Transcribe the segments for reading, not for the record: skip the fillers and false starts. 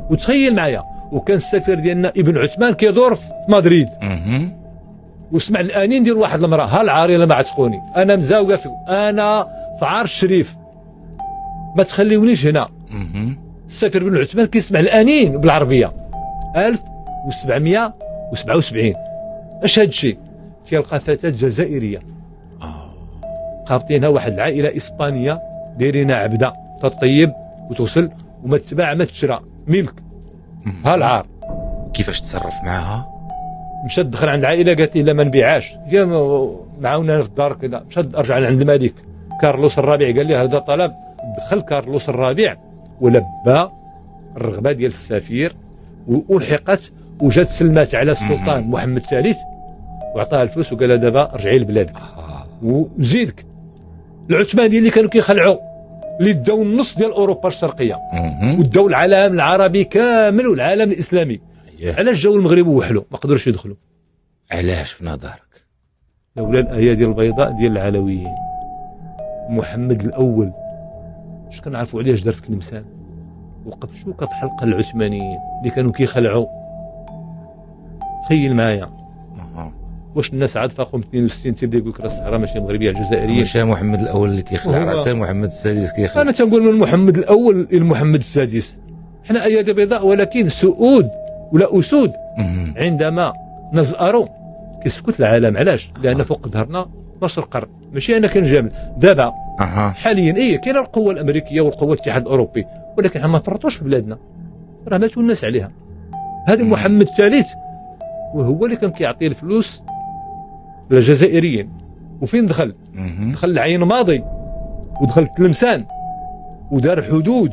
وتخيل معايا، وكان السفير ديالنا ابن عثمان كيدور في مدريد، وسمع الانين ديال واحد المراه، ها العار الا ما عتقوني انا مزاوقه انا في عار الشريف ما تخليونيش هنا. السفير بن عثمان كيسمع الانين بالعربيه 1777. اش هاد الشيء؟ تيلقى فتاه جزائريه قابطينها واحد العائله اسبانيه دايرينها عبده تطيب وتوصل وما تباع ما تشرى ملك. ها العار. كيفاش تصرف معاها؟ مشات دخل عند العائله قالت لي لا ما نبيعهاش، هي معاونا في الدار كذا. مشات رجع عند الملك كارلوس الرابع قال لي هذا طلب. دخل كارلوس الرابع ولبى الرغبه ديال السفير والحقت وجات سلمات على السلطان محمد الثالث وعطاها الفلوس وقال لها دابا رجعي لبلادك. ونزيدك العثمانيين اللي كانوا كيخلعوا اللي داو النص ديال اوروبا الشرقيه وداو العالم العربي كامل والعالم الاسلامي. علاش جاو المغرب ووحلوا ما قدروش يدخلوا؟ علاش في نظرك؟ لولا الايادي البيضاء ديال العلويين. محمد الاول اش كنعرفوا عليه اش دار في تلمسان؟ وقف شوكه في حلقه العثمانيين اللي كانوا كيخلعوا. تخيل معايا واش الناس عاد فاقهم 62 تيبدا يقول لك راه الصحراء ماشي مغربيه الجزائريه. ماشي محمد الاول اللي كيخلع، راه حتى محمد السادس كيخلع. انا تنقول من محمد الاول الى محمد السادس حنا ايادي بيضاء ولكن سؤود ولا اسود. عندما نزأروا كيسكت العالم. علاش؟ لان فوق ظهرنا 12 قرن. ماشي انا كنجامل دابا حاليا كاينه القوه الامريكيه والقوه الاتحاد الاوروبي ولكن ما نفرطوش في بلادنا، راه ماتوا الناس عليها. هذا محمد الثالث وهو اللي كان كيعطي الفلوس للجزائريين. وفين دخل؟ دخل العين ماضي ودخل تلمسان ودار حدود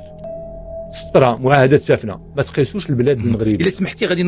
سطرة معاهدة تافنة. ما تقيسوش البلاد المغربية. إلا سمحتي غادي